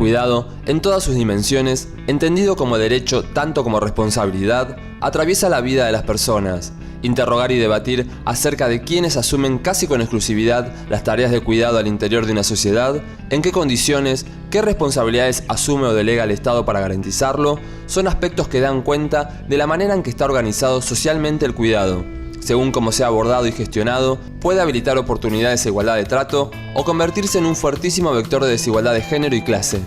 cuidado, en todas sus dimensiones, entendido como derecho tanto como responsabilidad, atraviesa la vida de las personas. Interrogar y debatir acerca de quiénes asumen casi con exclusividad las tareas de cuidado al interior de una sociedad, en qué condiciones, qué responsabilidades asume o delega el Estado para garantizarlo, son aspectos que dan cuenta de la manera en que está organizado socialmente el cuidado. Según cómo sea abordado y gestionado, puede habilitar oportunidades de igualdad de trato o convertirse en un fuertísimo vector de desigualdad de género y clase.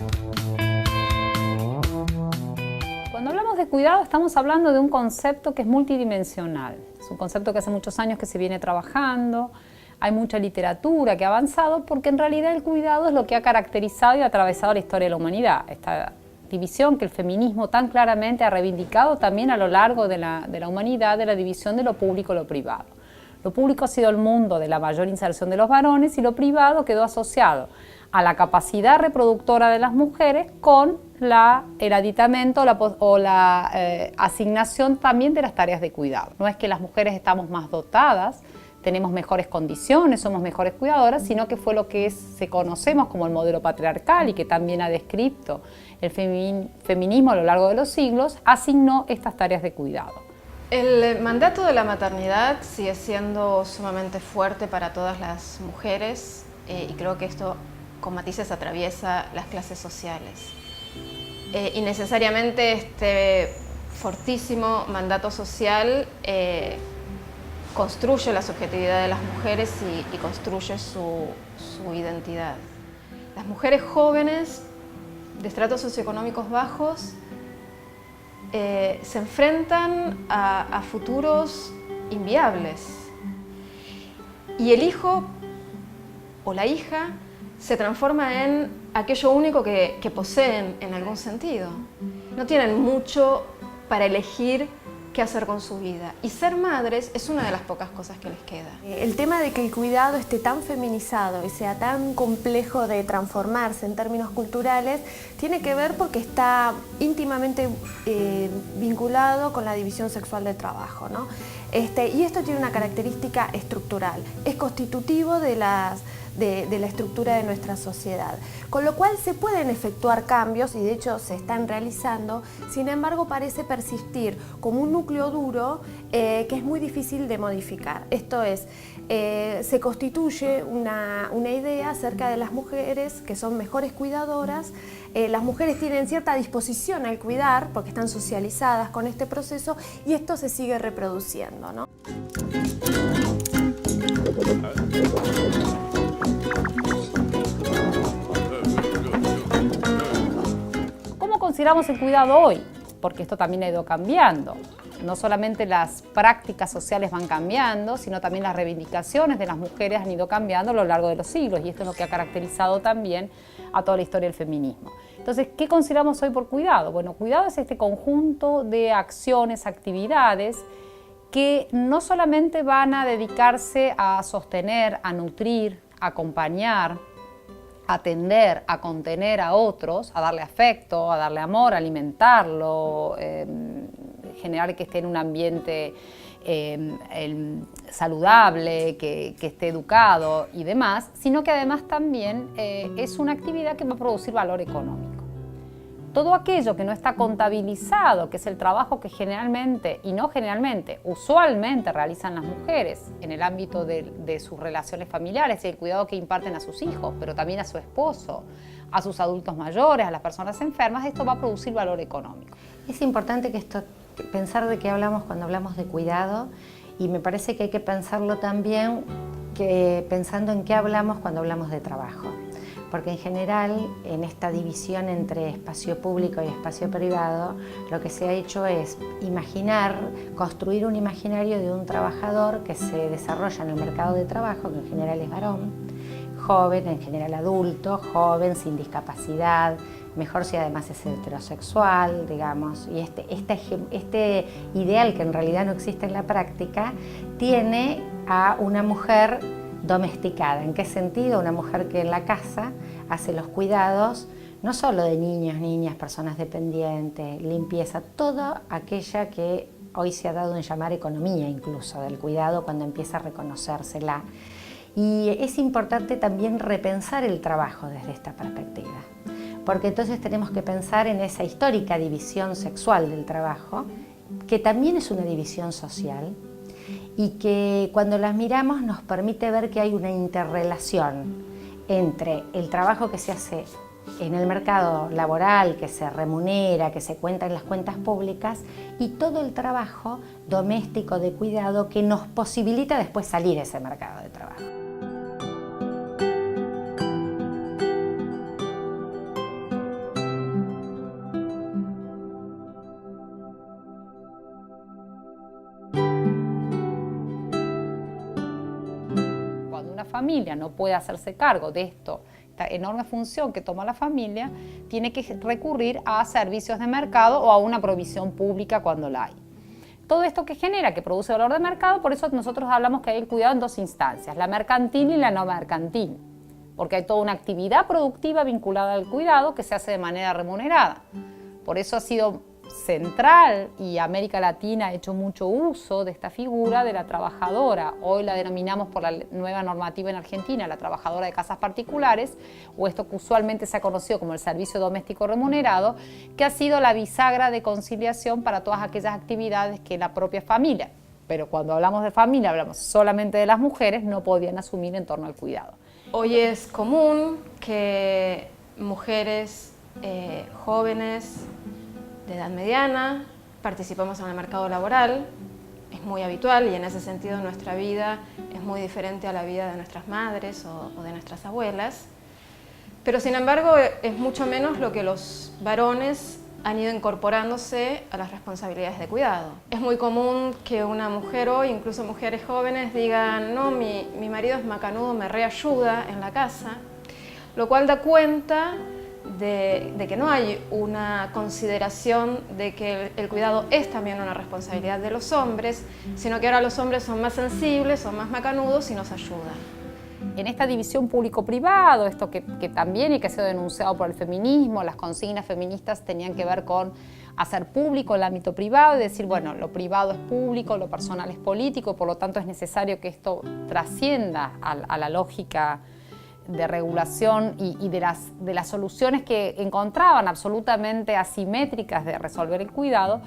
Cuando hablamos de cuidado estamos hablando de un concepto que es multidimensional. Es un concepto que hace muchos años que se viene trabajando, hay mucha literatura que ha avanzado porque en realidad el cuidado es lo que ha caracterizado y atravesado la historia de la humanidad. Esta división que el feminismo tan claramente ha reivindicado también a lo largo de la humanidad, de la división de lo público y lo privado. Lo público ha sido el mundo de la mayor inserción de los varones y lo privado quedó asociado a la capacidad reproductora de las mujeres con el aditamento o la asignación también de las tareas de cuidado. No es que las mujeres estamos más dotadas, tenemos mejores condiciones, somos mejores cuidadoras, sino que fue lo que se conocemos como el modelo patriarcal y que también ha descrito el feminismo a lo largo de los siglos, asignó estas tareas de cuidado. El mandato de la maternidad sigue siendo sumamente fuerte para todas las mujeres y creo que esto con matices atraviesa las clases sociales. Y necesariamente este fortísimo mandato social construye la subjetividad de las mujeres y construye su identidad. Las mujeres jóvenes de estratos socioeconómicos bajos se enfrentan a futuros inviables y el hijo o la hija se transforma en aquello único que poseen en algún sentido. No tienen mucho para elegir qué hacer con su vida. Y ser madres es una de las pocas cosas que les queda. El tema de que el cuidado esté tan feminizado y sea tan complejo de transformarse en términos culturales tiene que ver porque está íntimamente vinculado con la división sexual del trabajo, ¿no? Y esto tiene una característica estructural, es constitutivo de la estructura de nuestra sociedad, con lo cual se pueden efectuar cambios y de hecho se están realizando, sin embargo parece persistir como un núcleo duro que es muy difícil de modificar. Esto es, se constituye una idea acerca de las mujeres que son mejores cuidadoras. Las mujeres tienen cierta disposición al cuidar porque están socializadas con este proceso y esto se sigue reproduciendo, ¿no? ¿Cómo consideramos el cuidado hoy? Porque esto también ha ido cambiando. No solamente las prácticas sociales van cambiando, sino también las reivindicaciones de las mujeres han ido cambiando a lo largo de los siglos y esto es lo que ha caracterizado también a toda la historia del feminismo. Entonces, ¿qué consideramos hoy por cuidado? Bueno, cuidado es este conjunto de acciones, actividades que no solamente van a dedicarse a sostener, a nutrir, a acompañar, a atender, a contener a otros, a darle afecto, a darle amor, a alimentarlo, generar que esté en un ambiente saludable, que esté educado y demás, sino que además también es una actividad que va a producir valor económico. Todo aquello que no está contabilizado, que es el trabajo que generalmente, y no generalmente, usualmente realizan las mujeres en el ámbito de sus relaciones familiares y el cuidado que imparten a sus hijos, pero también a su esposo, a sus adultos mayores, a las personas enfermas, esto va a producir valor económico. Es importante pensar de qué hablamos cuando hablamos de cuidado y me parece que hay que pensarlo también pensando en qué hablamos cuando hablamos de trabajo. Porque en general, en esta división entre espacio público y espacio privado, lo que se ha hecho es construir un imaginario de un trabajador que se desarrolla en el mercado de trabajo, que en general es varón, joven, en general adulto, joven, sin discapacidad, mejor si además es heterosexual, digamos, y este ideal que en realidad no existe en la práctica, tiene a una mujer domesticada. ¿En qué sentido? Una mujer que en la casa hace los cuidados, no solo de niños, niñas, personas dependientes, limpieza, toda aquella que hoy se ha dado en llamar economía incluso del cuidado cuando empieza a reconocérsela. Y es importante también repensar el trabajo desde esta perspectiva, porque entonces tenemos que pensar en esa histórica división sexual del trabajo, que también es una división social, y que cuando las miramos nos permite ver que hay una interrelación entre el trabajo que se hace en el mercado laboral, que se remunera, que se cuenta en las cuentas públicas, y todo el trabajo doméstico de cuidado que nos posibilita después salir a ese mercado de trabajo. Cuando una familia no puede hacerse cargo de esta enorme función que toma la familia, tiene que recurrir a servicios de mercado o a una provisión pública cuando la hay. Todo esto que genera, que produce valor de mercado, por eso nosotros hablamos que hay el cuidado en dos instancias, la mercantil y la no mercantil, porque hay toda una actividad productiva vinculada al cuidado que se hace de manera remunerada. Por eso ha sido central, y América Latina ha hecho mucho uso de esta figura de la trabajadora. Hoy la denominamos por la nueva normativa en Argentina, la trabajadora de casas particulares, o esto que usualmente se ha conocido como el servicio doméstico remunerado, que ha sido la bisagra de conciliación para todas aquellas actividades que la propia familia, pero cuando hablamos de familia hablamos solamente de las mujeres, no podían asumir en torno al cuidado. Hoy es común que mujeres jóvenes de edad mediana participamos en el mercado laboral. Es muy habitual y en ese sentido nuestra vida es muy diferente a la vida de nuestras madres o de nuestras abuelas. Pero sin embargo es mucho menos lo que los varones han ido incorporándose a las responsabilidades de cuidado. Es muy común que una mujer hoy, incluso mujeres jóvenes, digan: no, mi marido es macanudo, me reayuda en la casa, lo cual da cuenta de que no hay una consideración de que el cuidado es también una responsabilidad de los hombres, sino que ahora los hombres son más sensibles, son más macanudos y nos ayudan. En esta división público-privado, esto que también y que ha sido denunciado por el feminismo, las consignas feministas tenían que ver con hacer público el ámbito privado y decir, bueno, lo privado es público, lo personal es político, por lo tanto es necesario que esto trascienda a la lógica de regulación y de las soluciones que encontraban absolutamente asimétricas de resolver el cuidado.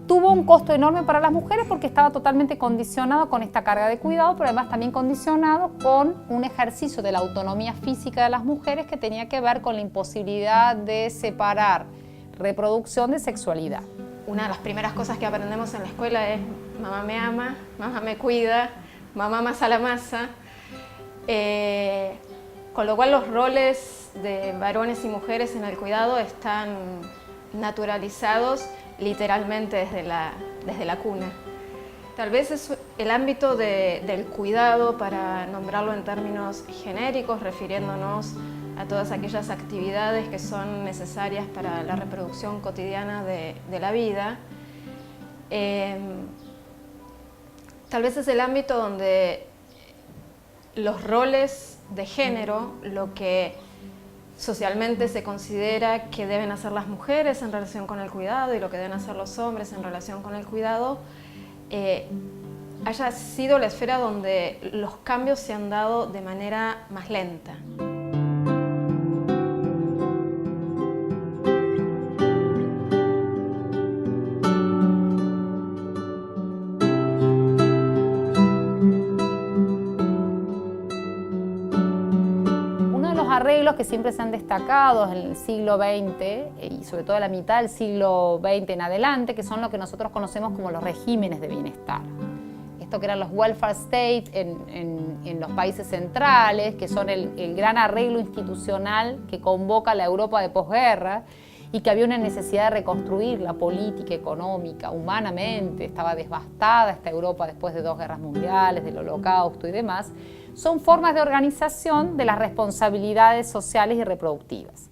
Tuvo un costo enorme para las mujeres porque estaba totalmente condicionado con esta carga de cuidado, pero además también condicionado con un ejercicio de la autonomía física de las mujeres que tenía que ver con la imposibilidad de separar reproducción de sexualidad. Una de las primeras cosas que aprendemos en la escuela es: mamá me ama, mamá me cuida, mamá amasa la masa. Con lo cual los roles de varones y mujeres en el cuidado están naturalizados literalmente desde la cuna. Tal vez es el ámbito del cuidado, para nombrarlo en términos genéricos, refiriéndonos a todas aquellas actividades que son necesarias para la reproducción cotidiana de la vida. Tal vez es el ámbito donde los roles de género, lo que socialmente se considera que deben hacer las mujeres en relación con el cuidado y lo que deben hacer los hombres en relación con el cuidado, haya sido la esfera donde los cambios se han dado de manera más lenta. Arreglos que siempre se han destacado en el siglo XX y sobre todo en la mitad del siglo XX en adelante, que son lo que nosotros conocemos como los regímenes de bienestar. Esto que eran los welfare state en los países centrales, que son el gran arreglo institucional que convoca la Europa de posguerra y que había una necesidad de reconstruir la política económica humanamente. Estaba devastada esta Europa después de 2 guerras mundiales, del Holocausto y demás. Son formas de organización de las responsabilidades sociales y reproductivas.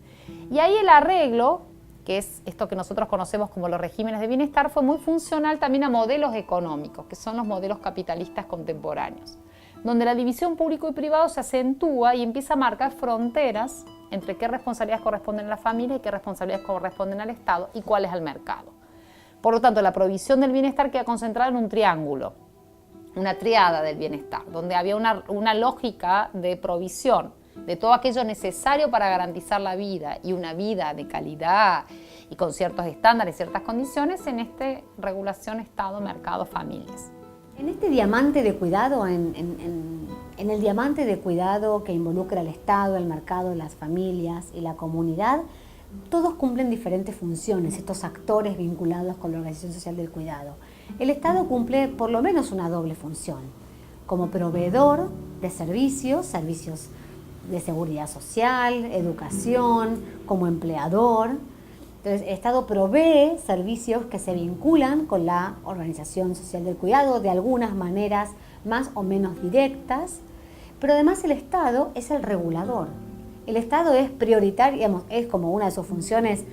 Y ahí el arreglo, que es esto que nosotros conocemos como los regímenes de bienestar, fue muy funcional también a modelos económicos, que son los modelos capitalistas contemporáneos, donde la división público y privado se acentúa y empieza a marcar fronteras entre qué responsabilidades corresponden a la familia y qué responsabilidades corresponden al Estado y cuál es al mercado. Por lo tanto, la provisión del bienestar queda concentrada en un triángulo, una triada del bienestar, donde había una lógica de provisión de todo aquello necesario para garantizar la vida y una vida de calidad y con ciertos estándares, ciertas condiciones en esta regulación Estado, mercado, familias. En este diamante de cuidado, en el diamante de cuidado que involucra al Estado, el mercado, las familias y la comunidad, todos cumplen diferentes funciones, estos actores vinculados con la Organización Social del Cuidado. El Estado cumple por lo menos una doble función, como proveedor de servicios de seguridad social, educación, como empleador. Entonces, el Estado provee servicios que se vinculan con la Organización Social del Cuidado de algunas maneras más o menos directas, pero además el Estado es el regulador. El Estado es prioritario, digamos, es como una de sus funciones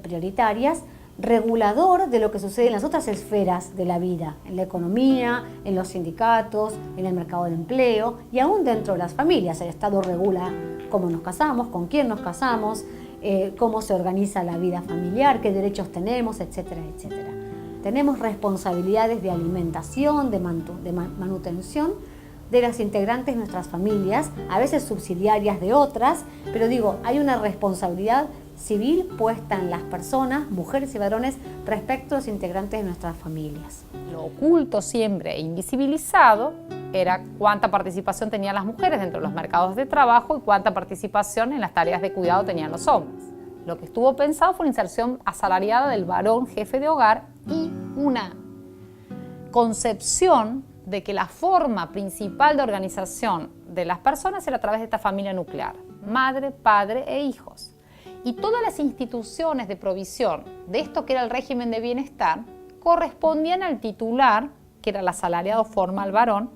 prioritarias, regulador de lo que sucede en las otras esferas de la vida, en la economía, en los sindicatos, en el mercado de empleo y aún dentro de las familias. El Estado regula cómo nos casamos, con quién nos casamos, cómo se organiza la vida familiar, qué derechos tenemos, etcétera, etcétera. Tenemos responsabilidades de alimentación, de manutención de las integrantes de nuestras familias, a veces subsidiarias de otras, pero digo, hay una responsabilidad civil puesta en las personas, mujeres y varones, respecto a los integrantes de nuestras familias. Lo oculto siempre e invisibilizado era cuánta participación tenían las mujeres dentro de los mercados de trabajo y cuánta participación en las tareas de cuidado tenían los hombres. Lo que estuvo pensado fue una inserción asalariada del varón jefe de hogar y una concepción de que la forma principal de organización de las personas era a través de esta familia nuclear, madre, padre e hijos. Y todas las instituciones de provisión de esto que era el régimen de bienestar correspondían al titular, que era el asalariado formal varón,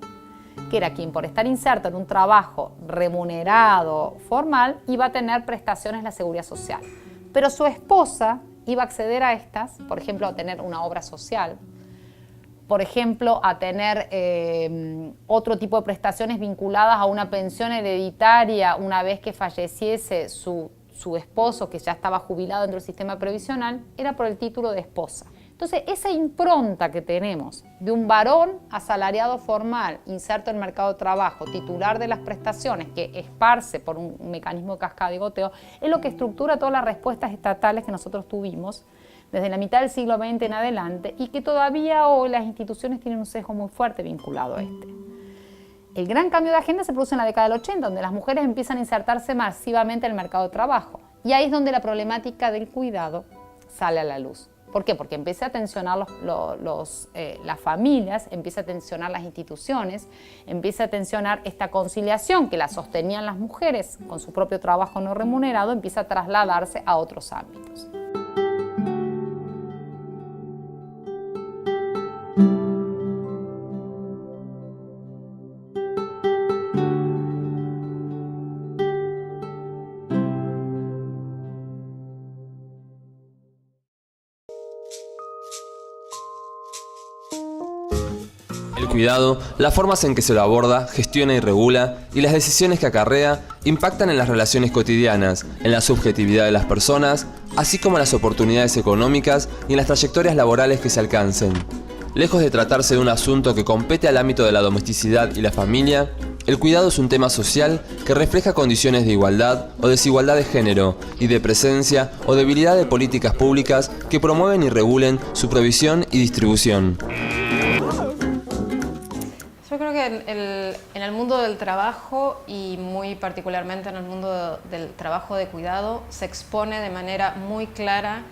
que era quien por estar inserto en un trabajo remunerado formal iba a tener prestaciones de la seguridad social. Pero su esposa iba a acceder a estas, por ejemplo, a tener una obra social, por ejemplo, a tener otro tipo de prestaciones vinculadas a una pensión hereditaria una vez que falleciese su esposo, que ya estaba jubilado dentro del sistema previsional, era por el título de esposa. Entonces, esa impronta que tenemos de un varón asalariado formal, inserto en el mercado de trabajo, titular de las prestaciones, que esparce por un mecanismo de cascada y goteo, es lo que estructura todas las respuestas estatales que nosotros tuvimos desde la mitad del siglo XX en adelante y que todavía hoy las instituciones tienen un sesgo muy fuerte vinculado a este. El gran cambio de agenda se produce en la década del 80, donde las mujeres empiezan a insertarse masivamente en el mercado de trabajo. Y ahí es donde la problemática del cuidado sale a la luz. ¿Por qué? Porque empieza a tensionar las familias, empieza a tensionar las instituciones, empieza a tensionar esta conciliación que la sostenían las mujeres con su propio trabajo no remunerado, empieza a trasladarse a otros ámbitos. El cuidado, las formas en que se lo aborda, gestiona y regula, y las decisiones que acarrea, impactan en las relaciones cotidianas, en la subjetividad de las personas, así como en las oportunidades económicas y en las trayectorias laborales que se alcancen. Lejos de tratarse de un asunto que compete al ámbito de la domesticidad y la familia, el cuidado es un tema social que refleja condiciones de igualdad o desigualdad de género y de presencia o debilidad de políticas públicas que promueven y regulen su provisión y distribución. Yo creo que en el mundo del trabajo y muy particularmente en el mundo del trabajo de cuidado se expone de manera muy clara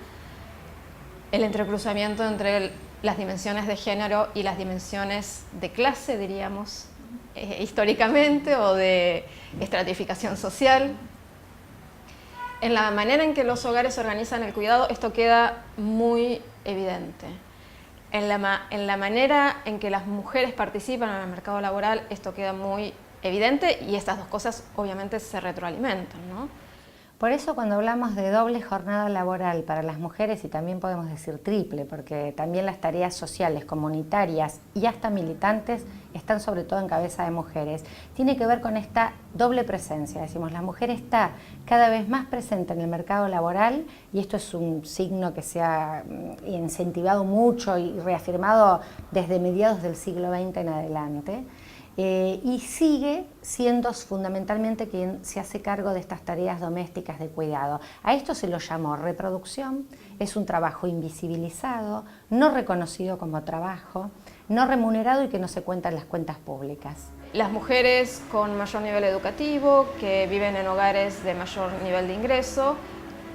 el entrecruzamiento entre las dimensiones de género y las dimensiones de clase, diríamos, históricamente, o de estratificación social. En la manera en que los hogares organizan el cuidado, esto queda muy evidente. En la manera en que las mujeres participan en el mercado laboral, esto queda muy evidente y estas dos cosas obviamente se retroalimentan, ¿no? Por eso cuando hablamos de doble jornada laboral para las mujeres, y también podemos decir triple, porque también las tareas sociales, comunitarias y hasta militantes están sobre todo en cabeza de mujeres, tiene que ver con esta doble presencia. Decimos, la mujer está cada vez más presente en el mercado laboral y esto es un signo que se ha incentivado mucho y reafirmado desde mediados del siglo XX en adelante. y sigue siendo fundamentalmente quien se hace cargo de estas tareas domésticas de cuidado. A esto se lo llamó reproducción, es un trabajo invisibilizado, no reconocido como trabajo, no remunerado y que no se cuenta en las cuentas públicas. Las mujeres con mayor nivel educativo, que viven en hogares de mayor nivel de ingreso,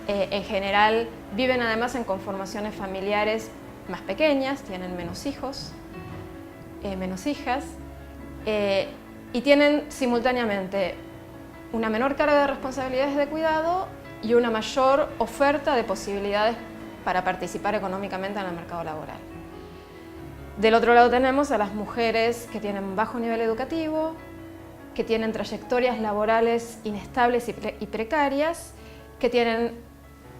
en general viven además en conformaciones familiares más pequeñas, tienen menos hijos, menos hijas, y tienen simultáneamente una menor carga de responsabilidades de cuidado y una mayor oferta de posibilidades para participar económicamente en el mercado laboral. Del otro lado tenemos a las mujeres que tienen bajo nivel educativo, que tienen trayectorias laborales inestables y precarias, que tienen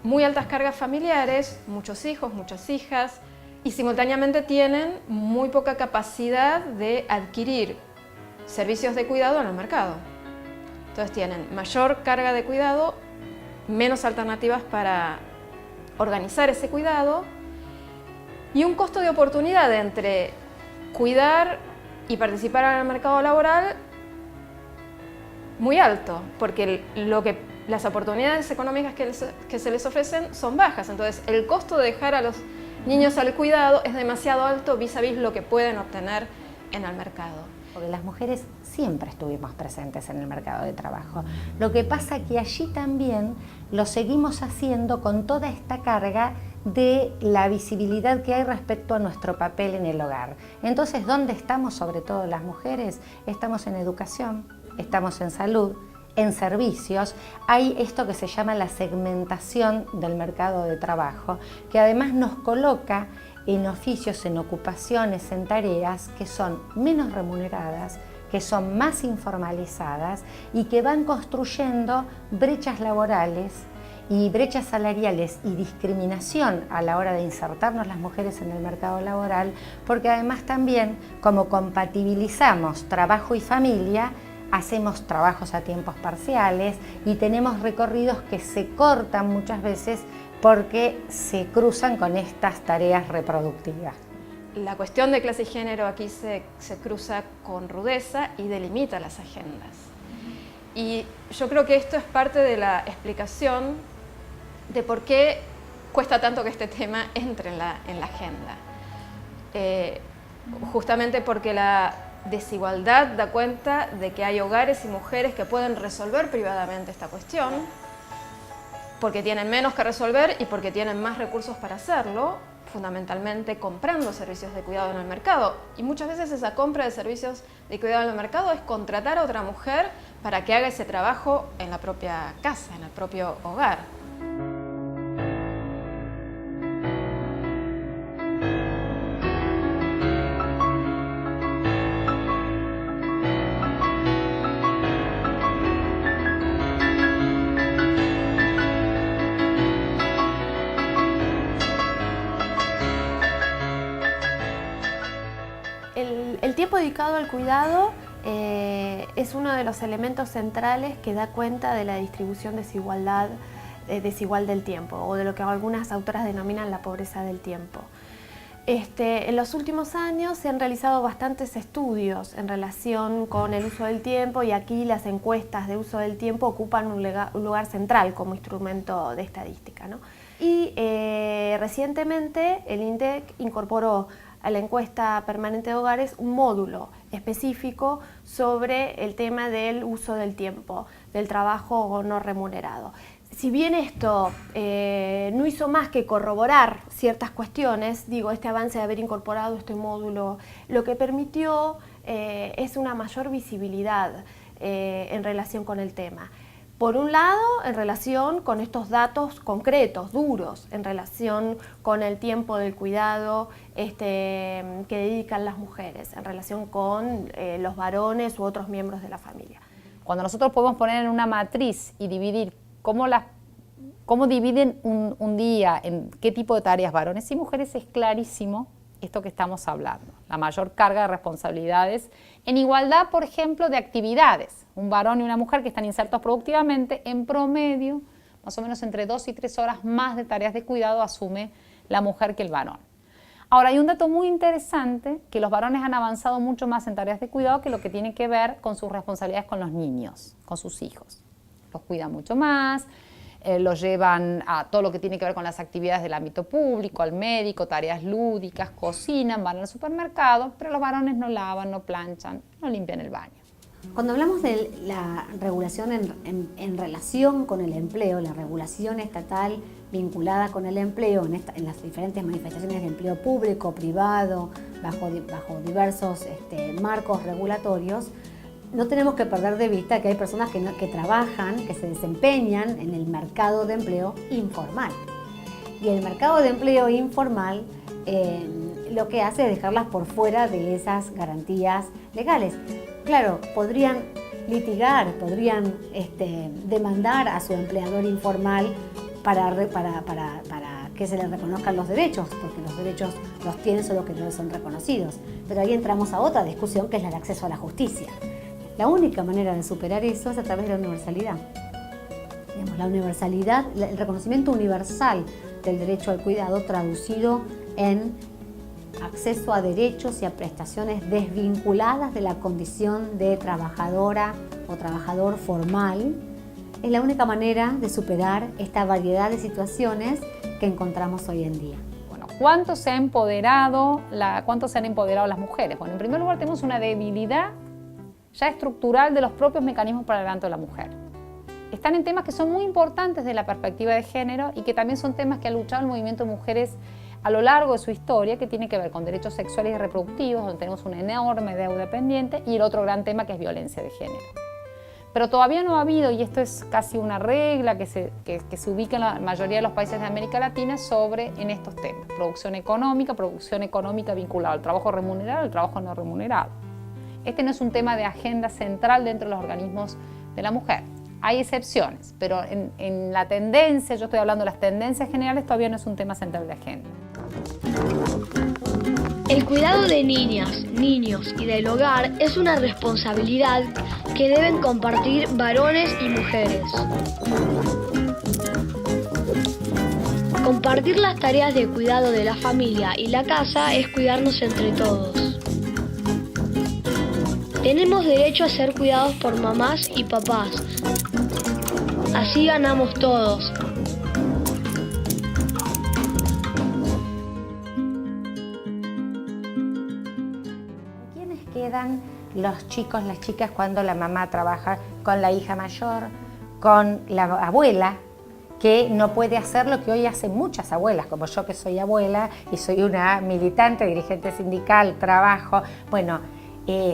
muy altas cargas familiares, muchos hijos, muchas hijas, y simultáneamente tienen muy poca capacidad de adquirir servicios de cuidado en el mercado. Entonces tienen mayor carga de cuidado, menos alternativas para organizar ese cuidado y un costo de oportunidad entre cuidar y participar en el mercado laboral muy alto, porque las oportunidades económicas que se les ofrecen son bajas. Entonces el costo de dejar a los niños al cuidado es demasiado alto vis a vis lo que pueden obtener en el mercado. Porque las mujeres siempre estuvimos presentes en el mercado de trabajo. Lo que pasa que allí también lo seguimos haciendo con toda esta carga de la visibilidad que hay respecto a nuestro papel en el hogar. Entonces, ¿dónde estamos sobre todo las mujeres? Estamos en educación, estamos en salud, en servicios. Hay esto que se llama la segmentación del mercado de trabajo, que además nos coloca en oficios, en ocupaciones, en tareas que son menos remuneradas, que son más informalizadas y que van construyendo brechas laborales y brechas salariales y discriminación a la hora de insertarnos las mujeres en el mercado laboral, porque además también, como compatibilizamos trabajo y familia, hacemos trabajos a tiempos parciales y tenemos recorridos que se cortan muchas veces porque se cruzan con estas tareas reproductivas. La cuestión de clase y género aquí se cruza con rudeza y delimita las agendas. Y yo creo que esto es parte de la explicación de por qué cuesta tanto que este tema entre en la agenda. Justamente porque la desigualdad da cuenta de que hay hogares y mujeres que pueden resolver privadamente esta cuestión, porque tienen menos que resolver y porque tienen más recursos para hacerlo, fundamentalmente comprando servicios de cuidado en el mercado. Y muchas veces esa compra de servicios de cuidado en el mercado es contratar a otra mujer para que haga ese trabajo en la propia casa, en el propio hogar. El tiempo dedicado al cuidado es uno de los elementos centrales que da cuenta de la distribución desigual del tiempo, o de lo que algunas autoras denominan la pobreza del tiempo. En los últimos años se han realizado bastantes estudios en relación con el uso del tiempo, y aquí las encuestas de uso del tiempo ocupan un lugar central como instrumento de estadística, ¿no? Y recientemente el INDEC incorporó a la encuesta permanente de hogares un módulo específico sobre el tema del uso del tiempo, del trabajo no remunerado. Si bien esto no hizo más que corroborar ciertas cuestiones, este avance de haber incorporado este módulo, lo que permitió es una mayor visibilidad en relación con el tema. Por un lado, en relación con estos datos concretos, duros, en relación con el tiempo del cuidado que dedican las mujeres, en relación con los varones u otros miembros de la familia. Cuando nosotros podemos poner en una matriz y dividir cómo dividen un día, en qué tipo de tareas varones y mujeres, es clarísimo esto que estamos hablando. La mayor carga de responsabilidades en igualdad, por ejemplo, de actividades. Un varón y una mujer que están insertos productivamente, en promedio, más o menos entre 2 y 3 horas más de tareas de cuidado asume la mujer que el varón. Ahora, hay un dato muy interesante, que los varones han avanzado mucho más en tareas de cuidado que lo que tiene que ver con sus responsabilidades con los niños, con sus hijos. Los cuidan mucho más, los llevan a todo lo que tiene que ver con las actividades del ámbito público, al médico, tareas lúdicas, cocinan, van al supermercado, pero los varones no lavan, no planchan, no limpian el baño. Cuando hablamos de la regulación en relación con el empleo, la regulación estatal vinculada con el empleo en las diferentes manifestaciones de empleo público, privado, bajo diversos marcos regulatorios, no tenemos que perder de vista que hay personas que trabajan, que se desempeñan en el mercado de empleo informal. Y el mercado de empleo informal lo que hace es dejarlas por fuera de esas garantías legales. Claro, podrían litigar, podrían demandar a su empleador informal para que se les reconozcan los derechos, porque los derechos los tienen solo que no les son reconocidos. Pero ahí entramos a otra discusión, que es la de acceso a la justicia. La única manera de superar eso es a través de la universalidad. Digamos, la universalidad, el reconocimiento universal del derecho al cuidado traducido en acceso a derechos y a prestaciones desvinculadas de la condición de trabajadora o trabajador formal, es la única manera de superar esta variedad de situaciones que encontramos hoy en día. Bueno, ¿cuánto se han empoderado las mujeres? Bueno, en primer lugar tenemos una debilidad ya estructural de los propios mecanismos para el adelanto de la mujer. Están en temas que son muy importantes desde la perspectiva de género y que también son temas que ha luchado el movimiento de mujeres a lo largo de su historia, que tiene que ver con derechos sexuales y reproductivos, donde tenemos una enorme deuda pendiente, y el otro gran tema que es violencia de género. Pero todavía no ha habido, y esto es casi una regla que se ubica en la mayoría de los países de América Latina en estos temas: producción económica vinculada al trabajo remunerado y al trabajo no remunerado. Este no es un tema de agenda central dentro de los organismos de la mujer. Hay excepciones, pero en la tendencia, yo estoy hablando de las tendencias generales, todavía no es un tema central de agenda. El cuidado de niñas, niños y del hogar es una responsabilidad que deben compartir varones y mujeres. Compartir las tareas de cuidado de la familia y la casa es cuidarnos entre todos. Tenemos derecho a ser cuidados por mamás y papás. Así ganamos todos. ¿Quiénes quedan los chicos, las chicas cuando la mamá trabaja con la hija mayor, con la abuela, que no puede hacer lo que hoy hacen muchas abuelas, como yo, que soy abuela y soy una militante, dirigente sindical, trabajo, bueno.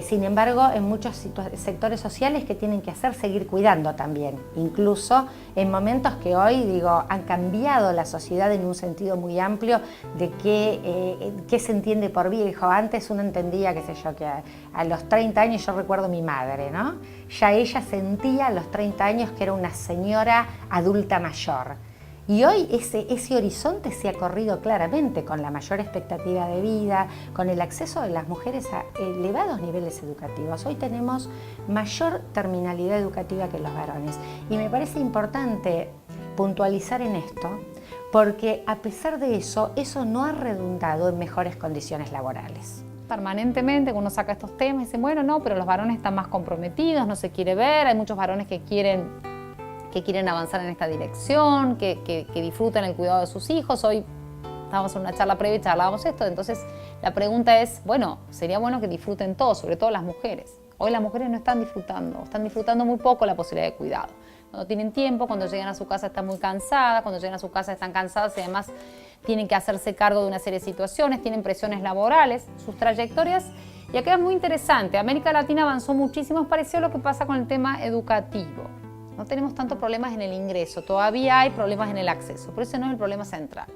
Sin embargo, en muchos sectores sociales que tienen que hacer seguir cuidando también, incluso en momentos que hoy, han cambiado la sociedad en un sentido muy amplio de qué se entiende por viejo. Antes uno entendía, qué sé yo, que a los 30 años, yo recuerdo a mi madre, ¿no? Ya ella sentía a los 30 años que era una señora adulta mayor. Y hoy ese horizonte se ha corrido claramente con la mayor expectativa de vida, con el acceso de las mujeres a elevados niveles educativos. Hoy tenemos mayor terminalidad educativa que los varones. Y me parece importante puntualizar en esto, porque a pesar de eso no ha redundado en mejores condiciones laborales. Permanentemente uno saca estos temas y dice, bueno, no, pero los varones están más comprometidos, no se quiere ver, hay muchos varones que quieren avanzar en esta dirección, que disfrutan el cuidado de sus hijos. Hoy estábamos en una charla previa y charlábamos esto, entonces la pregunta es, bueno, sería bueno que disfruten todos, sobre todo las mujeres. Hoy las mujeres no están disfrutando muy poco la posibilidad de cuidado. Cuando tienen tiempo, cuando llegan a su casa están muy cansadas, cuando llegan a su casa están cansadas y además tienen que hacerse cargo de una serie de situaciones, tienen presiones laborales, sus trayectorias. Y acá es muy interesante, América Latina avanzó muchísimo, es parecido a lo que pasa con el tema educativo. No tenemos tantos problemas en el ingreso, todavía hay problemas en el acceso, pero ese no es el problema central.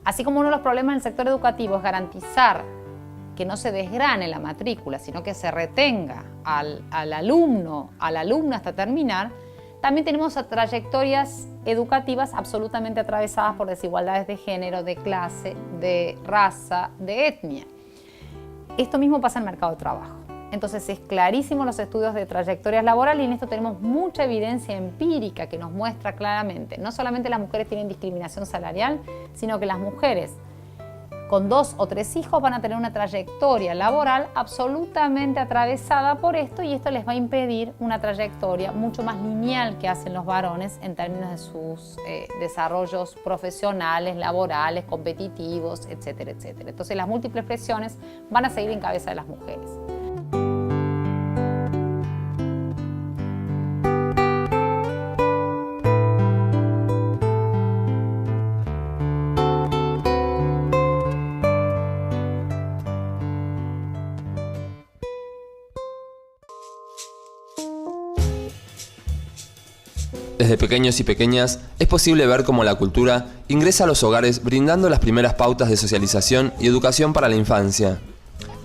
Así como uno de los problemas en el sector educativo es garantizar que no se desgrane la matrícula, sino que se retenga al alumno, a la alumna hasta terminar, también tenemos trayectorias educativas absolutamente atravesadas por desigualdades de género, de clase, de raza, de etnia. Esto mismo pasa en el mercado de trabajo. Entonces es clarísimo los estudios de trayectorias laborales y en esto tenemos mucha evidencia empírica que nos muestra claramente, no solamente las mujeres tienen discriminación salarial, sino que las mujeres con 2 o 3 hijos van a tener una trayectoria laboral absolutamente atravesada por esto, y esto les va a impedir una trayectoria mucho más lineal que hacen los varones en términos de sus desarrollos profesionales, laborales, competitivos, etcétera, etcétera. Entonces las múltiples presiones van a seguir en cabeza de las mujeres. Desde pequeños y pequeñas es posible ver cómo la cultura ingresa a los hogares brindando las primeras pautas de socialización y educación para la infancia.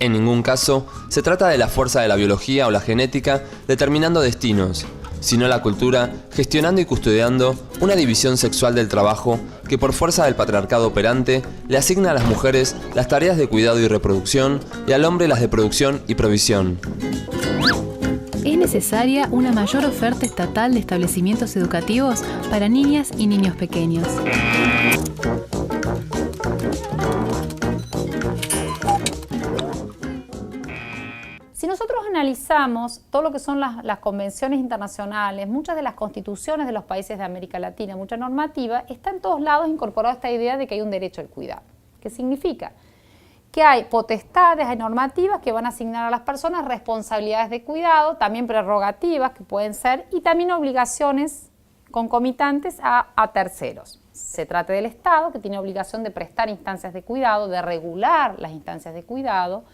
En ningún caso se trata de la fuerza de la biología o la genética determinando destinos, sino la cultura gestionando y custodiando una división sexual del trabajo que por fuerza del patriarcado operante le asigna a las mujeres las tareas de cuidado y reproducción y al hombre las de producción y provisión. Es necesaria una mayor oferta estatal de establecimientos educativos para niñas y niños pequeños. Si nosotros analizamos todo lo que son las convenciones internacionales, muchas de las constituciones de los países de América Latina, mucha normativa, está en todos lados incorporada esta idea de que hay un derecho al cuidado. ¿Qué significa? Que hay potestades, hay normativas que van a asignar a las personas responsabilidades de cuidado, también prerrogativas que pueden ser, y también obligaciones concomitantes a terceros. Se trata del Estado, que tiene obligación de prestar instancias de cuidado, de regular las instancias de cuidado,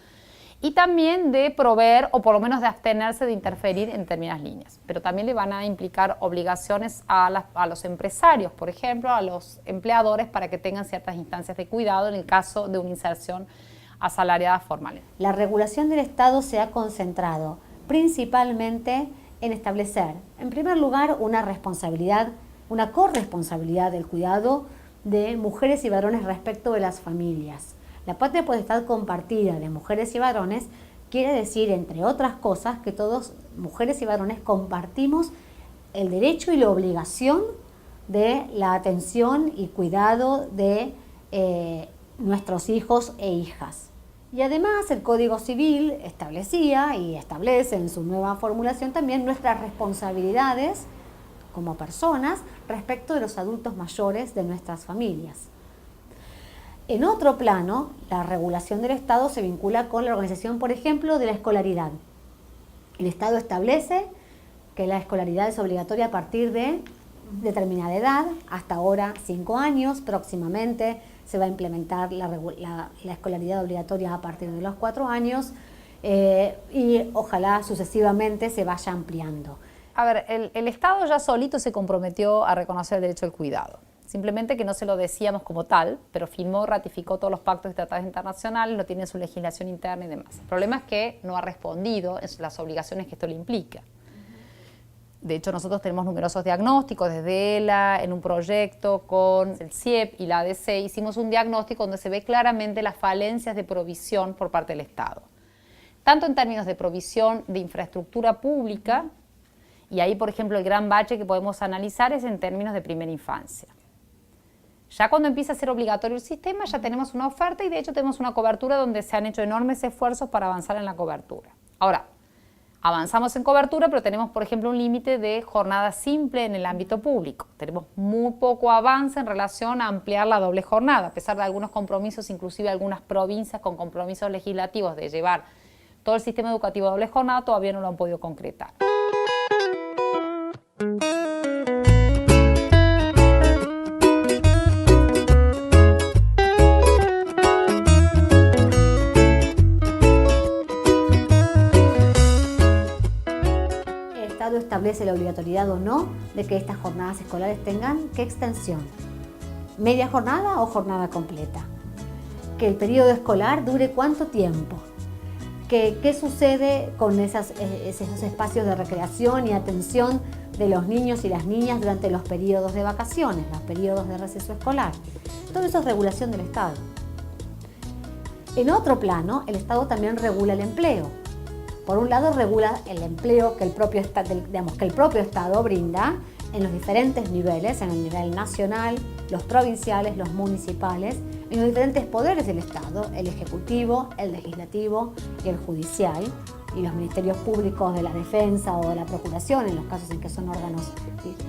y también de proveer, o por lo menos de abstenerse de interferir en determinadas líneas. Pero también le van a implicar obligaciones a los empresarios, por ejemplo, a los empleadores, para que tengan ciertas instancias de cuidado en el caso de una inserción asalariada formal. La regulación del Estado se ha concentrado principalmente en establecer, en primer lugar, una responsabilidad, una corresponsabilidad del cuidado de mujeres y varones respecto de las familias. La patria potestad compartida de mujeres y varones quiere decir, entre otras cosas, que todos, mujeres y varones, compartimos el derecho y la obligación de la atención y cuidado de nuestros hijos e hijas. Y además el Código Civil establecía y establece en su nueva formulación también nuestras responsabilidades como personas respecto de los adultos mayores de nuestras familias. En otro plano, la regulación del Estado se vincula con la organización, por ejemplo, de la escolaridad. El Estado establece que la escolaridad es obligatoria a partir de determinada edad, hasta ahora 5 años, próximamente se va a implementar la escolaridad obligatoria a partir de los 4 años y ojalá sucesivamente se vaya ampliando. A ver, el Estado ya solito se comprometió a reconocer el derecho al cuidado. Simplemente que no se lo decíamos como tal, pero firmó, ratificó todos los pactos y tratados internacionales, lo tiene en su legislación interna y demás. El problema es que no ha respondido en las obligaciones que esto le implica. De hecho, nosotros tenemos numerosos diagnósticos desde ELA, en un proyecto con el CIEP y la ADC, hicimos un diagnóstico donde se ve claramente las falencias de provisión por parte del Estado. Tanto en términos de provisión de infraestructura pública, y ahí, por ejemplo, el gran bache que podemos analizar es en términos de primera infancia. Ya cuando empieza a ser obligatorio el sistema, ya tenemos una oferta y de hecho tenemos una cobertura donde se han hecho enormes esfuerzos para avanzar en la cobertura. Ahora, avanzamos en cobertura, pero tenemos, por ejemplo, un límite de jornada simple en el ámbito público. Tenemos muy poco avance en relación a ampliar la doble jornada, a pesar de algunos compromisos, inclusive algunas provincias con compromisos legislativos de llevar todo el sistema educativo a doble jornada, todavía no lo han podido concretar. Establece la obligatoriedad o no de que estas jornadas escolares tengan ¿qué extensión? ¿Media jornada o jornada completa? Que el periodo escolar dure ¿cuánto tiempo? ¿Qué sucede con esos espacios de recreación y atención de los niños y las niñas durante los periodos de vacaciones, los periodos de receso escolar? Todo eso es regulación del Estado. En otro plano, el Estado también regula el empleo. Por un lado, regula el empleo que el propio Estado brinda en los diferentes niveles, en el nivel nacional, los provinciales, los municipales, en los diferentes poderes del Estado, el ejecutivo, el legislativo y el judicial, y los ministerios públicos de la defensa o de la procuración, en los casos en que son órganos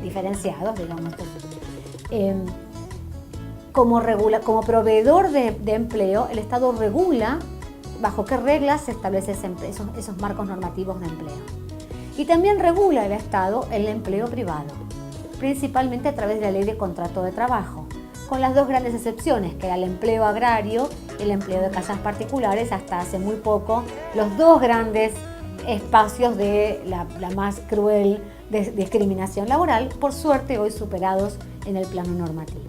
diferenciados, digamos. Como proveedor de empleo, el Estado regula bajo qué reglas se establecen esos marcos normativos de empleo. Y también regula el Estado el empleo privado, principalmente a través de la Ley de Contrato de Trabajo, con las dos grandes excepciones, que era el empleo agrario y el empleo de casas particulares, hasta hace muy poco, los dos grandes espacios de la más cruel discriminación laboral, por suerte hoy superados en el plano normativo.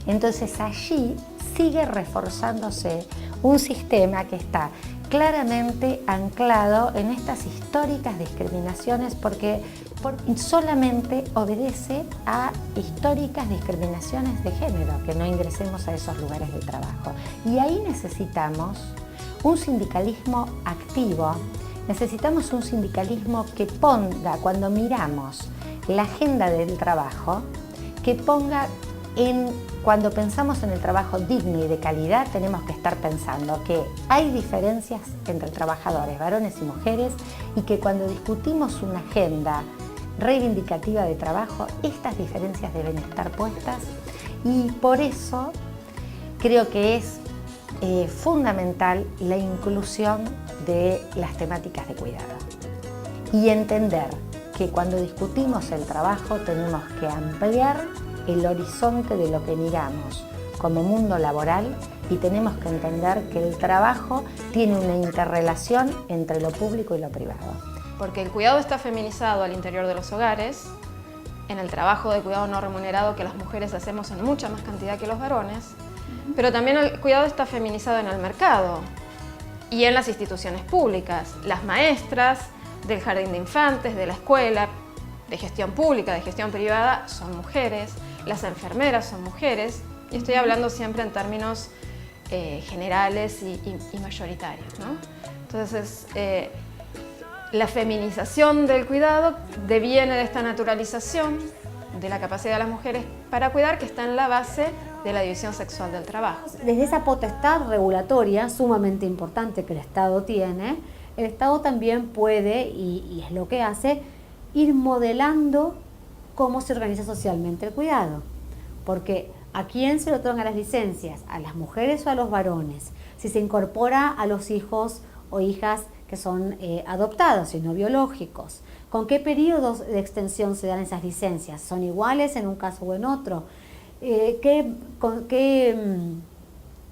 Entonces allí sigue reforzándose un sistema que está claramente anclado en estas históricas discriminaciones porque solamente obedece a históricas discriminaciones de género, que no ingresemos a esos lugares de trabajo. Y ahí necesitamos un sindicalismo activo, necesitamos un sindicalismo que ponga, cuando miramos la agenda del trabajo, que ponga cuando pensamos en el trabajo digno y de calidad, tenemos que estar pensando que hay diferencias entre trabajadores, varones y mujeres, y que cuando discutimos una agenda reivindicativa de trabajo, estas diferencias deben estar puestas, y por eso creo que es fundamental la inclusión de las temáticas de cuidado y entender que cuando discutimos el trabajo tenemos que ampliar el horizonte de lo que miramos como mundo laboral y tenemos que entender que el trabajo tiene una interrelación entre lo público y lo privado. Porque el cuidado está feminizado al interior de los hogares, en el trabajo de cuidado no remunerado que las mujeres hacemos en mucha más cantidad que los varones, pero también el cuidado está feminizado en el mercado y en las instituciones públicas. Las maestras del jardín de infantes, de la escuela, de gestión pública, de gestión privada, son mujeres. Las enfermeras son mujeres, y estoy hablando siempre en términos generales y mayoritarios, ¿no? Entonces, la feminización del cuidado deviene de esta naturalización de la capacidad de las mujeres para cuidar, que está en la base de la división sexual del trabajo. Desde esa potestad regulatoria sumamente importante que el Estado tiene, el Estado también puede, y es lo que hace, ir modelando cómo se organiza socialmente el cuidado. Porque ¿a quién se le otorgan las licencias? ¿A las mujeres o a los varones? Si se incorpora a los hijos o hijas que son adoptados y no biológicos. ¿Con qué periodos de extensión se dan esas licencias? ¿Son iguales en un caso o en otro? ¿Con qué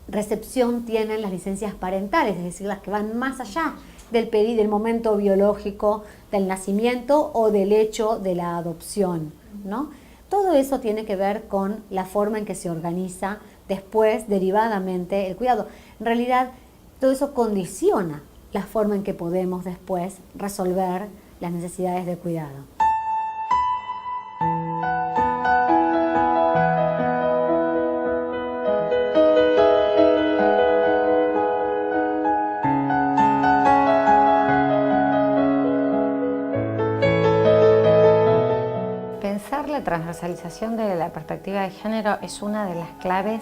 recepción tienen las licencias parentales? Es decir, las que van más allá del momento biológico del nacimiento o del hecho de la adopción, ¿no? Todo eso tiene que ver con la forma en que se organiza después, derivadamente, el cuidado. En realidad, todo eso condiciona la forma en que podemos después resolver las necesidades de cuidado. Pensar la transversalización de la perspectiva de género es una de las claves,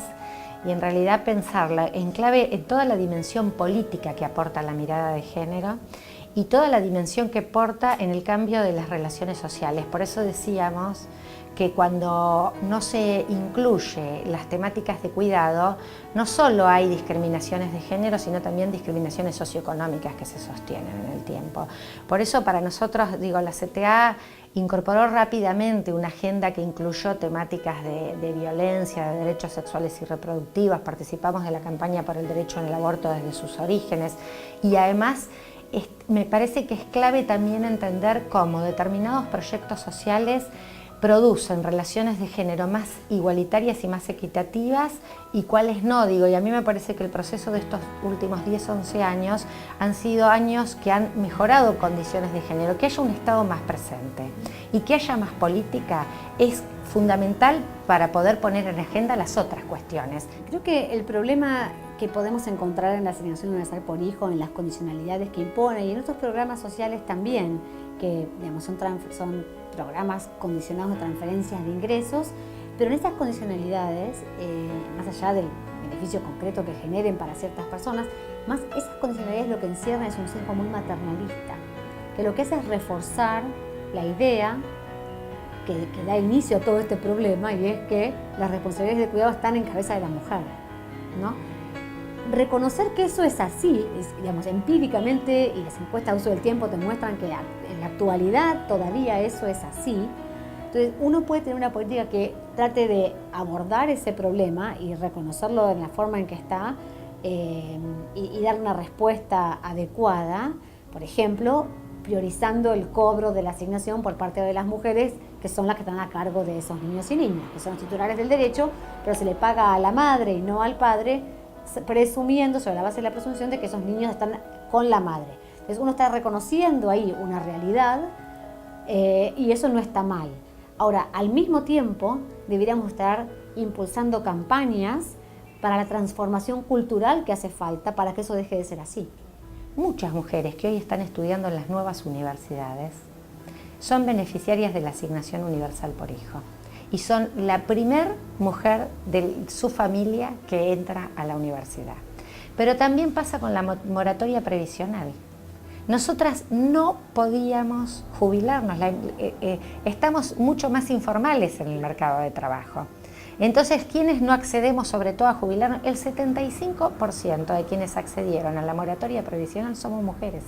y en realidad pensarla en clave en toda la dimensión política que aporta la mirada de género y toda la dimensión que aporta en el cambio de las relaciones sociales. Por eso decíamos que cuando no se incluye las temáticas de cuidado, no solo hay discriminaciones de género, sino también discriminaciones socioeconómicas que se sostienen en el tiempo. Por eso para nosotros, la CTA incorporó rápidamente una agenda que incluyó temáticas de violencia, de derechos sexuales y reproductivos. Participamos de la campaña por el derecho al aborto desde sus orígenes, y además me parece que es clave también entender cómo determinados proyectos sociales producen relaciones de género más igualitarias y más equitativas y cuáles no, y a mí me parece que el proceso de estos últimos 10-11 años han sido años que han mejorado condiciones de género. Que haya un Estado más presente y que haya más política es fundamental para poder poner en agenda las otras cuestiones. Creo que el problema que podemos encontrar en la asignación universal por hijo, en las condicionalidades que impone y en otros programas sociales también, que son programas condicionados de transferencias de ingresos, pero en estas condicionalidades, más allá del beneficio concreto que generen para ciertas personas, más esas condicionalidades lo que encierran es un sesgo muy maternalista, que lo que hace es reforzar la idea que da inicio a todo este problema, y es que las responsabilidades de cuidado están en cabeza de la mujer, ¿no? Reconocer que eso es así, digamos, empíricamente, y las encuestas de uso del tiempo te muestran que en la actualidad todavía eso es así. Entonces uno puede tener una política que trate de abordar ese problema y reconocerlo en la forma en que está, y dar una respuesta adecuada, por ejemplo, priorizando el cobro de la asignación por parte de las mujeres, que son las que están a cargo de esos niños y niñas, que son los titulares del derecho, pero se le paga a la madre y no al padre, presumiendo, sobre la base de la presunción, de que esos niños están con la madre. Entonces uno está reconociendo ahí una realidad, y eso no está mal. Ahora, al mismo tiempo, deberíamos estar impulsando campañas para la transformación cultural que hace falta para que eso deje de ser así. Muchas mujeres que hoy están estudiando en las nuevas universidades son beneficiarias de la asignación universal por hijo y son la primer mujer de su familia que entra a la universidad. Pero también pasa con la moratoria previsional. Nosotras no podíamos jubilarnos, estamos mucho más informales en el mercado de trabajo. Entonces, ¿quiénes no accedemos sobre todo a jubilarnos? El 75% de quienes accedieron a la moratoria previsional somos mujeres.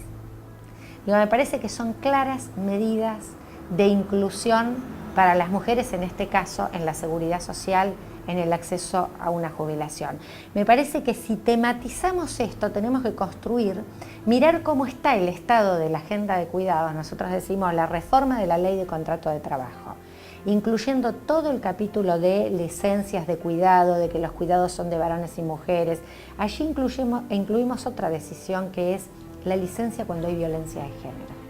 Digo, me parece que son claras medidas de inclusión para las mujeres, en este caso, en la seguridad social, en el acceso a una jubilación. Me parece que si tematizamos esto, tenemos que construir, mirar cómo está el estado de la agenda de cuidados. Nosotros decimos la reforma de la ley de contrato de trabajo, incluyendo todo el capítulo de licencias de cuidado, de que los cuidados son de varones y mujeres. Allí incluimos otra decisión, que es la licencia cuando hay violencia de género.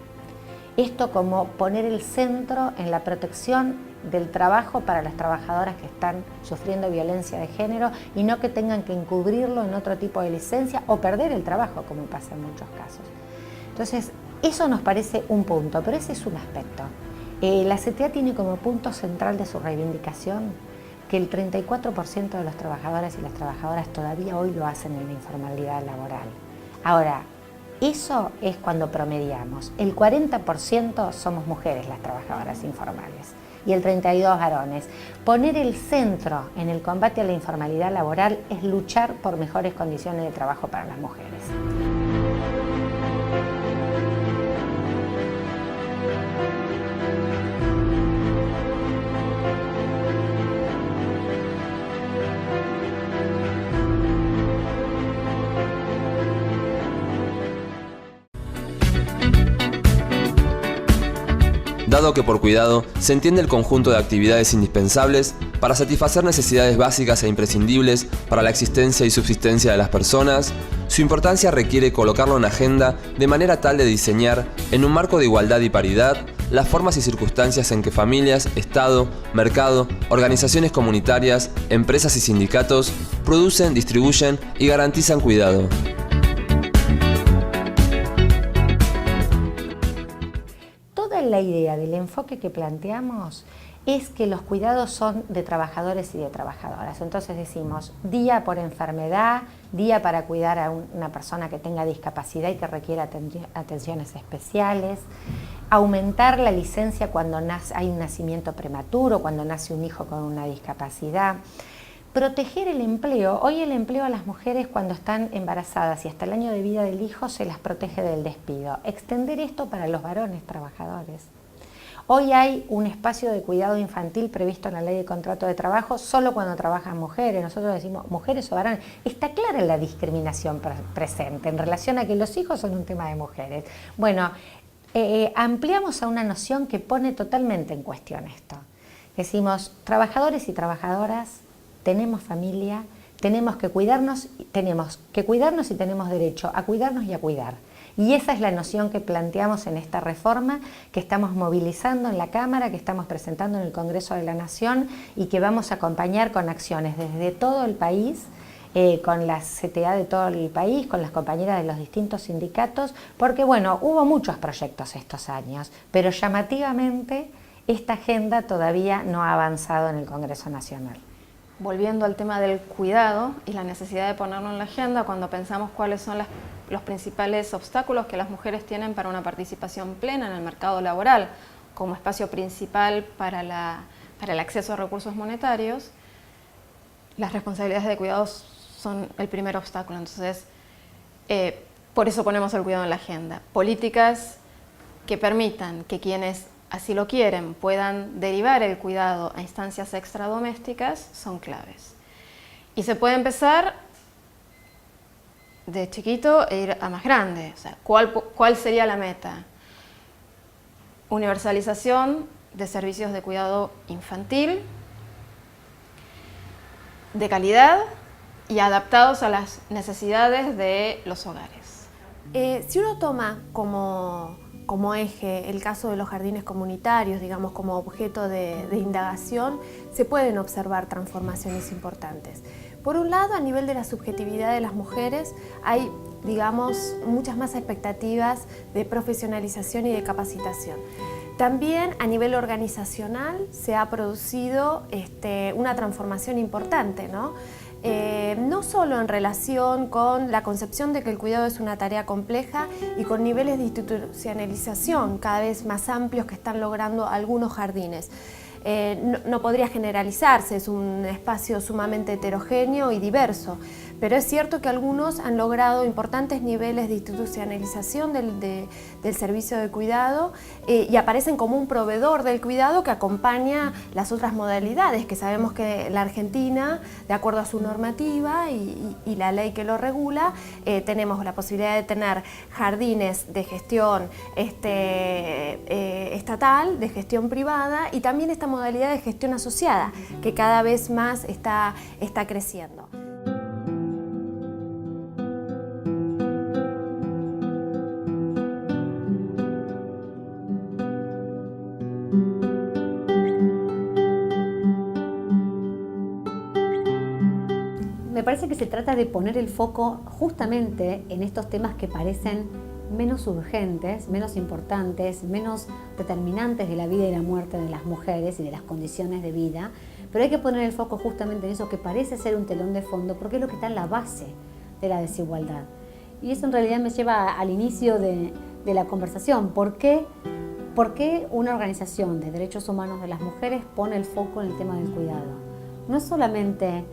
Esto como poner el centro en la protección del trabajo para las trabajadoras que están sufriendo violencia de género, y no que tengan que encubrirlo en otro tipo de licencia o perder el trabajo, como pasa en muchos casos. Entonces, eso nos parece un punto, pero ese es un aspecto. La CTA tiene como punto central de su reivindicación que el 34% de los trabajadores y las trabajadoras todavía hoy lo hacen en la informalidad laboral. Ahora, eso es cuando promediamos. El 40% somos mujeres las trabajadoras informales y el 32% varones. Poner el centro en el combate a la informalidad laboral es luchar por mejores condiciones de trabajo para las mujeres. Dado que por cuidado se entiende el conjunto de actividades indispensables para satisfacer necesidades básicas e imprescindibles para la existencia y subsistencia de las personas, su importancia requiere colocarlo en agenda de manera tal de diseñar, en un marco de igualdad y paridad, las formas y circunstancias en que familias, Estado, mercado, organizaciones comunitarias, empresas y sindicatos producen, distribuyen y garantizan cuidado. La idea del enfoque que planteamos es que los cuidados son de trabajadores y de trabajadoras. Entonces decimos día por enfermedad, día para cuidar a una persona que tenga discapacidad y que requiera atenciones especiales, aumentar la licencia cuando hay un nacimiento prematuro, cuando nace un hijo con una discapacidad. Proteger el empleo. Hoy el empleo a las mujeres cuando están embarazadas y hasta el año de vida del hijo se las protege del despido. Extender esto para los varones trabajadores. Hoy hay un espacio de cuidado infantil previsto en la ley de contrato de trabajo solo cuando trabajan mujeres. Nosotros decimos mujeres o varones. Está clara la discriminación presente en relación a que los hijos son un tema de mujeres. Bueno, ampliamos a una noción que pone totalmente en cuestión esto. Decimos trabajadores y trabajadoras, tenemos familia, tenemos que cuidarnos y tenemos derecho a cuidarnos y a cuidar. Y esa es la noción que planteamos en esta reforma que estamos movilizando en la Cámara, que estamos presentando en el Congreso de la Nación y que vamos a acompañar con acciones desde todo el país, con la CTA de todo el país, con las compañeras de los distintos sindicatos, porque bueno, hubo muchos proyectos estos años, pero llamativamente esta agenda todavía no ha avanzado en el Congreso Nacional. volviendo al tema del cuidado y la necesidad de ponerlo en la agenda cuando pensamos cuáles son los principales obstáculos que las mujeres tienen para una participación plena en el mercado laboral como espacio principal para el acceso a recursos monetarios, las responsabilidades de cuidado son el primer obstáculo. Entonces, por eso ponemos el cuidado en la agenda. Políticas que permitan que quienes así lo quieren puedan derivar el cuidado a instancias extradomésticas son claves. Y se puede empezar de chiquito e ir a más grande. O sea, ¿cuál sería la meta? Universalización de servicios de cuidado infantil, de calidad y adaptados a las necesidades de los hogares. Si uno toma como eje el caso de los jardines comunitarios, digamos como objeto de indagación, se pueden observar transformaciones importantes. Por un lado, a nivel de la subjetividad de las mujeres, hay, digamos, muchas más expectativas de profesionalización y de capacitación. También a nivel organizacional se ha producido una transformación importante, ¿no? No solo en relación con la concepción de que el cuidado es una tarea compleja y con niveles de institucionalización cada vez más amplios que están logrando algunos jardines. No podría generalizarse, es un espacio sumamente heterogéneo y diverso, pero es cierto que algunos han logrado importantes niveles de institucionalización del servicio de cuidado y aparecen como un proveedor del cuidado que acompaña las otras modalidades, que sabemos que la Argentina, de acuerdo a su normativa y la ley que lo regula, tenemos la posibilidad de tener jardines de gestión estatal, de gestión privada y también esta modalidad de gestión asociada, que cada vez más está creciendo. Me parece que se trata de poner el foco justamente en estos temas que parecen menos urgentes, menos importantes, menos determinantes de la vida y la muerte de las mujeres y de las condiciones de vida, pero hay que poner el foco justamente en eso que parece ser un telón de fondo porque es lo que está en la base de la desigualdad. Y eso en realidad me lleva al inicio de la conversación. ¿Por qué una organización de derechos humanos de las mujeres pone el foco en el tema del cuidado? No es solamente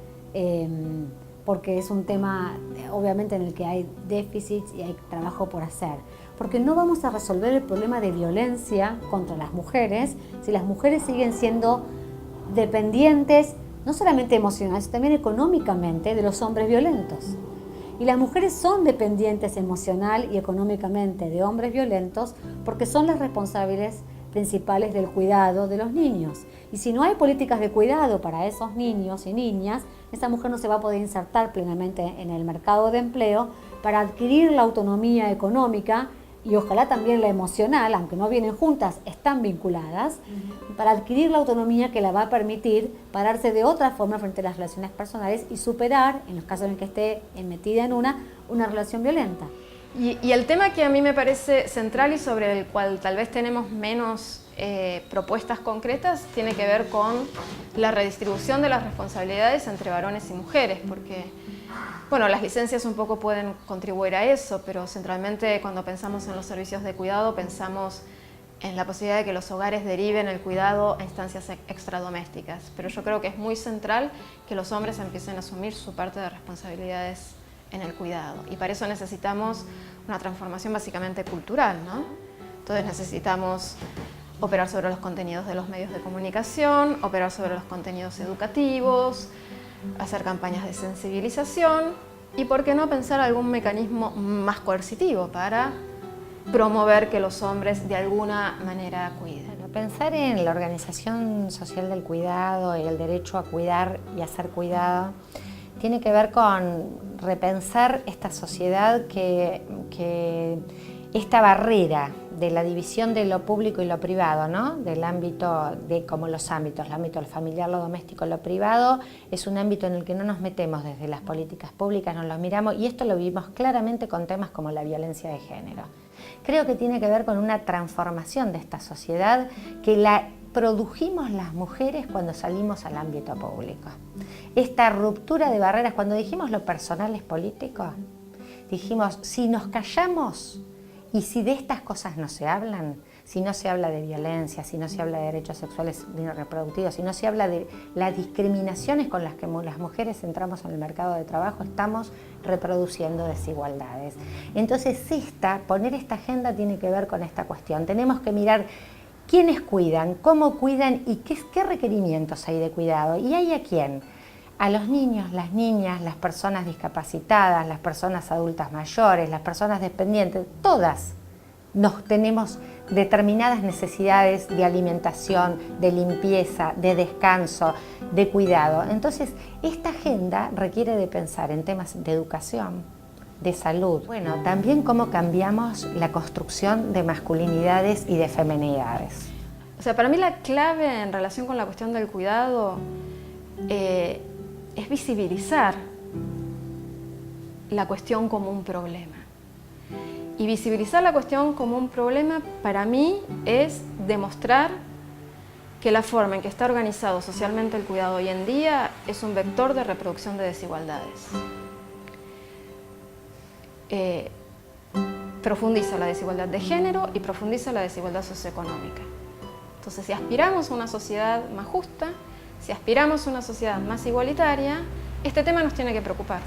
porque es un tema obviamente en el que hay déficits y hay trabajo por hacer, porque no vamos a resolver el problema de violencia contra las mujeres si las mujeres siguen siendo dependientes, no solamente emocionales, sino también económicamente de los hombres violentos. Y las mujeres son dependientes emocional y económicamente de hombres violentos porque son las responsables principales del cuidado de los niños. Y si no hay políticas de cuidado para esos niños y niñas, esa mujer no se va a poder insertar plenamente en el mercado de empleo para adquirir la autonomía económica y ojalá también la emocional, aunque no vienen juntas, están vinculadas, para adquirir la autonomía que la va a permitir pararse de otra forma frente a las relaciones personales y superar, en los casos en que esté metida en una relación violenta. Y el tema que a mí me parece central y sobre el cual tal vez tenemos menos propuestas concretas tiene que ver con la redistribución de las responsabilidades entre varones y mujeres, porque bueno, las licencias un poco pueden contribuir a eso, pero centralmente cuando pensamos en los servicios de cuidado pensamos en la posibilidad de que los hogares deriven el cuidado a instancias extradomésticas, pero yo creo que es muy central que los hombres empiecen a asumir su parte de responsabilidades en el cuidado, y para eso necesitamos una transformación básicamente cultural, ¿no? Entonces necesitamos operar sobre los contenidos de los medios de comunicación, operar sobre los contenidos educativos, hacer campañas de sensibilización y, ¿por qué no, pensar algún mecanismo más coercitivo para promover que los hombres de alguna manera cuiden? Bueno, pensar en la organización social del cuidado y el derecho a cuidar y a ser cuidado tiene que ver con repensar esta sociedad que esta barrera de la división de lo público y lo privado, ¿no? Del ámbito, como los ámbitos, el ámbito familiar, lo doméstico, lo privado, es un ámbito en el que no nos metemos desde las políticas públicas, no los miramos, y esto lo vimos claramente con temas como la violencia de género. Creo que tiene que ver con una transformación de esta sociedad que reprodujimos las mujeres cuando salimos al ámbito público. Esta ruptura de barreras, cuando dijimos lo personal es político, dijimos, si nos callamos y si de estas cosas no se hablan, si no se habla de violencia, si no se habla de derechos sexuales y reproductivos, si no se habla de las discriminaciones con las que las mujeres entramos en el mercado de trabajo, estamos reproduciendo desigualdades. Entonces, poner esta agenda tiene que ver con esta cuestión. Tenemos que mirar quiénes cuidan, cómo cuidan y qué requerimientos hay de cuidado. ¿Y hay a quién? A los niños, las niñas, las personas discapacitadas, las personas adultas mayores, las personas dependientes, todas tenemos determinadas necesidades de alimentación, de limpieza, de descanso, de cuidado. Entonces, esta agenda requiere de pensar en temas de educación, de salud. Bueno, también cómo cambiamos la construcción de masculinidades y de feminidades. O sea, para mí la clave en relación con la cuestión del cuidado es visibilizar la cuestión como un problema. Y visibilizar la cuestión como un problema para mí es demostrar que la forma en que está organizado socialmente el cuidado hoy en día es un vector de reproducción de desigualdades. Profundiza la desigualdad de género y profundiza la desigualdad socioeconómica. Entonces, si aspiramos a una sociedad más justa, si aspiramos a una sociedad más igualitaria, este tema nos tiene que preocupar.